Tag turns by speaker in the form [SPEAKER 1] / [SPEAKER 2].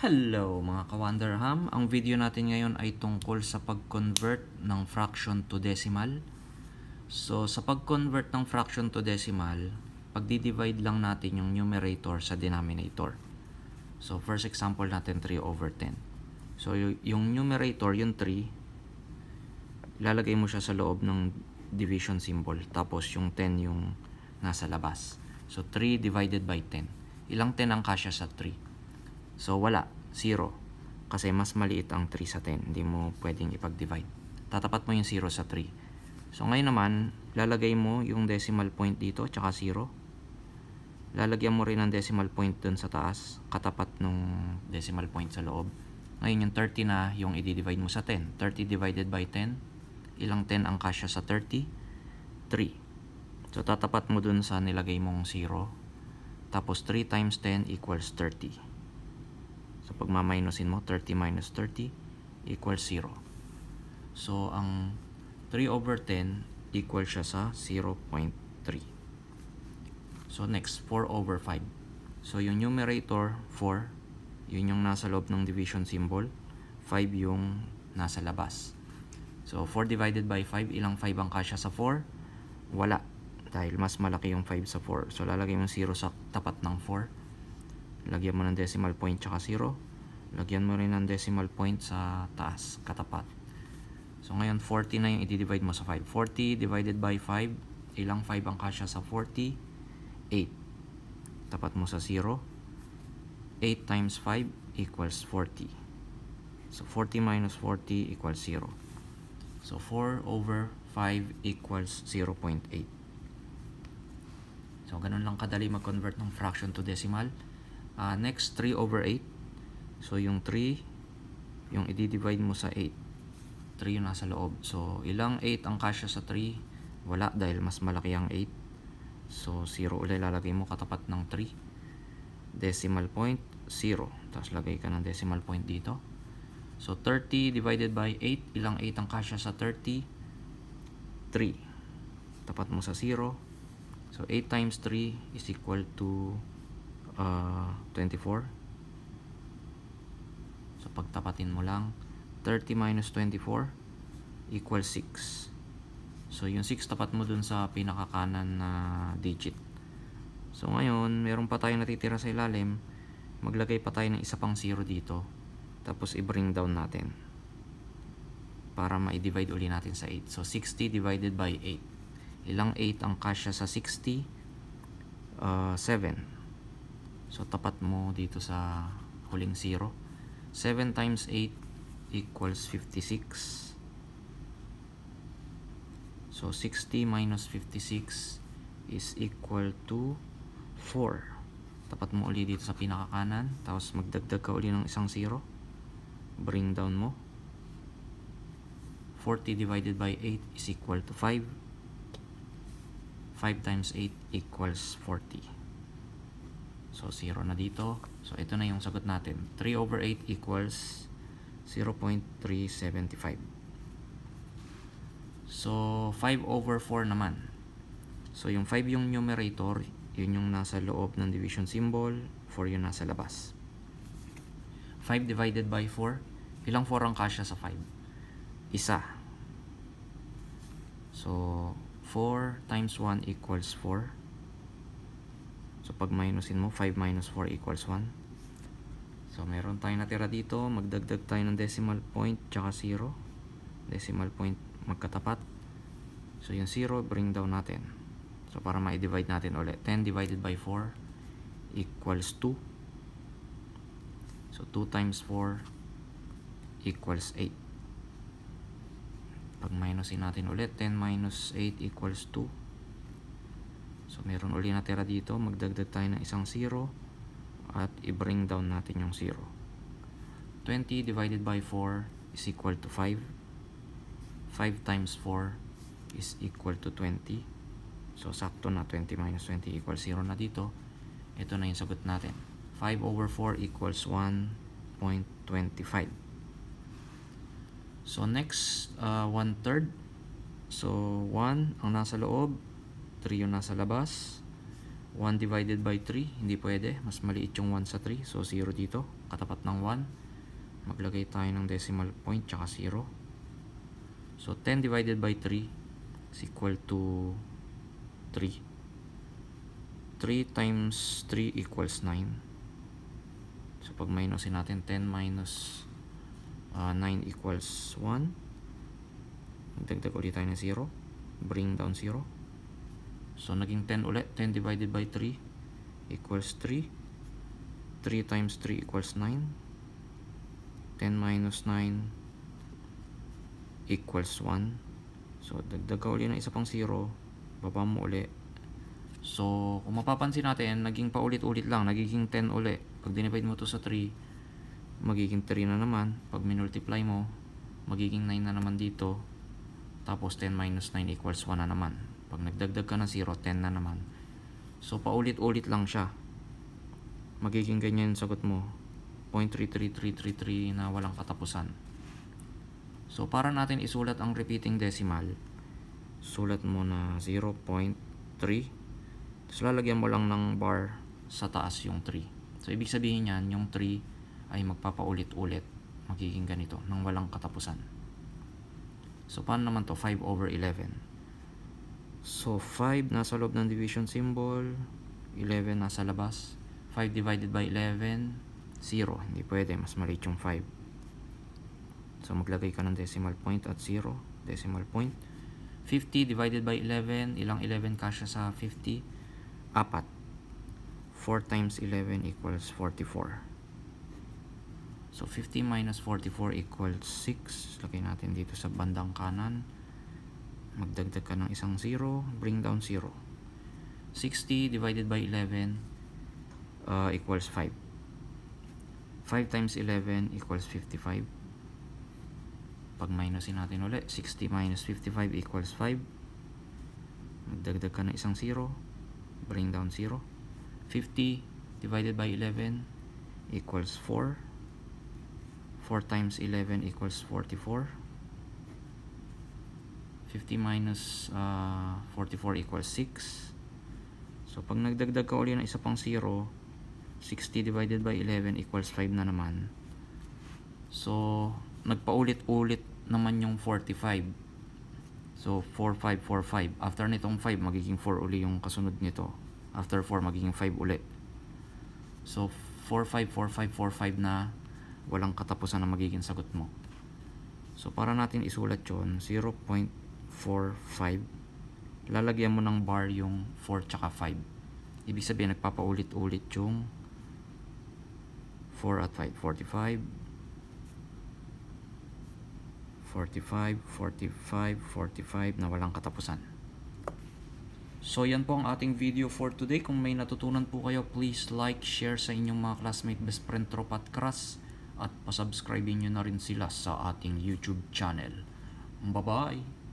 [SPEAKER 1] Hello mga ka-Wonderham! Ang video natin ngayon ay tungkol sa pag-convert ng fraction to decimal. So sa pag-convert ng fraction to decimal, pagdi-divide lang natin yung numerator sa denominator. So first example natin 3/10. So yung numerator, yung 3, ilalagay mo siya sa loob ng division symbol. Tapos yung 10 yung nasa labas. So 3 divided by 10. Ilang 10 ang kasya sa 3? So wala, 0. Kasi mas maliit ang 3 sa 10. Hindi mo pwedeng ipag-divide. Tatapat mo yung 0 sa 3. So ngayon naman, lalagay mo yung decimal point dito, tsaka 0. Lalagyan mo rin ng decimal point dun sa taas, katapat nung decimal point sa loob. Ngayon yung 30 na yung i-divide mo sa 10. 30 divided by 10. Ilang 10 ang kasya sa 30? 3. So tatapat mo dun sa nilagay mong 0. Tapos 3 times 10 equals 30. So pag ma-minusin mo, 30 minus 30 equals 0. So ang 3/10 equals siya sa 0.3. So next, 4/5. So yung numerator, 4. Yun yung nasa loob ng division symbol. 5 yung nasa labas. So 4 divided by 5, ilang 5 ang kasya sa 4? Wala. Dahil mas malaki yung 5 sa 4. So lalagay mo 0 sa tapat ng 4. Lagyan mo ng decimal point tsaka 0. Lagyan mo rin ng decimal point sa taas, katapat. So ngayon 40 na yung i-divide mo sa 5. 40 divided by 5, ilang 5 ang kasya sa 40? 8. Tapat mo sa 0. 8 times 5 equals 40. So 40 minus 40 equals 0. So 4/5 equals 0.8. So ganun lang kadali mag-convert ng fraction to decimal. Next, 3/8. So yung 3, yung i-divide mo sa 8. 3 yung nasa loob. So ilang 8 ang kasya sa 3? Wala, dahil mas malaki ang 8. So 0 ulit lalagay mo katapat ng 3. Decimal point, 0. Tapos lagay ka ng decimal point dito. So 30 divided by 8. Ilang 8 ang kasya sa 30? 3. Tapat mo sa 0. So 8 times 3 is equal to 24. So pagtapatin mo lang, 30 minus 24 equals 6. So yung 6 tapat mo dun sa pinakakanan na digit. So ngayon, meron pa tayong natitira sa ilalim. Maglagay pa tayo ng isa pang 0 dito. Tapos i-bring down natin para ma-divide uli natin sa 8. So 60 divided by 8. Ilang 8 ang kasya sa 60? 7. So tapat mo dito sa huling 0. 7 times 8 equals 56. So 60 minus 56 is equal to 4. Tapat mo uli dito sa pinakakanan. Tapos magdagdag ka uli ng isang 0. Bring down mo. 40 divided by 8 is equal to 5. 5 times 8 equals 40. So 0 na dito. So ito na yung sagot natin. 3/8 equals 0.375. So 5/4 naman. So yung 5 yung numerator, yun yung nasa loob ng division symbol, 4 yung nasa labas. 5 divided by 4, ilang 4 ang kasya sa 5? Isa. So 4 times 1 equals 4. So pag minusin mo, 5 minus 4 equals 1. So meron tayong natira dito. Magdagdag tayo ng decimal point tsaka 0. Decimal point magkatapat. So yung 0, bring down natin. So para ma-divide natin ulit. 10 divided by 4 equals 2. So 2 times 4 equals 8. Pag minusin natin ulit, 10 minus 8 equals 2. So meron uli natira dito, magdagdag tayo ng isang 0 at i-bring down natin yung 0. 20 divided by 4 is equal to 5. 5 times 4 is equal to 20. So sakto na, 20 minus 20 equals 0 na dito. Ito na yung sagot natin. 5/4 equals 1.25. So next, 1/3. So 1 ang nasa loob, 3 yung nasa labas. 1 divided by 3, hindi pwede. Mas maliit yung 1 sa 3. So 0 dito. katapat ng 1. Maglagay tayo ng decimal point tsaka 0. So 10 divided by 3 is equal to 3. 3 times 3 equals 9. So pag minusin natin, 10 minus 9 equals 1. Dagdag ulit tayo ng 0. Bring down 0. So naging 10 ulit. 10 divided by 3 equals 3. 3 times 3 equals 9. 10 minus 9 equals 1. So dagdag ka ulit ng isa pang 0. Baba mo ulit. So kung mapapansin natin, naging paulit-ulit lang. Nagiging 10 ulit. Pag dinivide mo to sa 3, magiging 3 na naman. Pag minultiply mo, magiging 9 na naman dito. Tapos 10 minus 9 equals 1 na naman. Pag nagdagdag ka ng 0, 10 na naman. So paulit-ulit lang siya. Magiging ganyan sagot mo. 0.33333 na walang katapusan. So para natin isulat ang repeating decimal, sulat mo na 0.3. Tapos lalagyan mo lang ng bar sa taas yung 3. So ibig sabihin yan, yung 3 ay magpapaulit-ulit. Magiging ganito, nang walang katapusan. So paano naman to? 5 over 11. So 5 nasa loob ng division symbol, 11 nasa labas. 5 divided by 11, 0. Hindi pwede, mas maliit yung 5. So maglagay ka ng decimal point at 0. Decimal point. 50 divided by 11, ilang 11 kasya sa 50? 4. 4 times 11 equals 44. So 50 minus 44 equals 6. Lagay natin dito sa bandang kanan. Magdagdag ka ng isang 0. Bring down 0. 60 divided by 11 equals 5. 5 times 11 equals 55. Pag minusin natin ulit, 60 minus 55 equals 5. Magdagdag ka ng isang 0. Bring down 0. 50 divided by 11 equals 4. 4 times 11 equals 44. 50 minus 44 equals 6. So pag nagdagdag ka ulit ng isa pang 0, 60 divided by 11 equals 5 na naman. So nagpaulit-ulit naman yung 45. So 4, 5, 4, 5. After nitong 5, magiging 4 uli yung kasunod nito. After 4, magiging 5 ulit. So 4, 5, 4, 5, 4, 5 na walang katapusan na magiging sagot mo. So para natin isulat yun, 0.45. Lalagyan mo ng bar yung 4 tsaka 5. Ibig sabihin, nagpapaulit-ulit yung 4 at 5. 45. 45, 45, 45 na walang katapusan. So yan po ang ating video for today. Kung may natutunan po kayo, please like, share sa inyong mga classmate, best friend, tropa at crush. At pasubscribe nyo na rin sila sa ating YouTube channel. Bye-bye!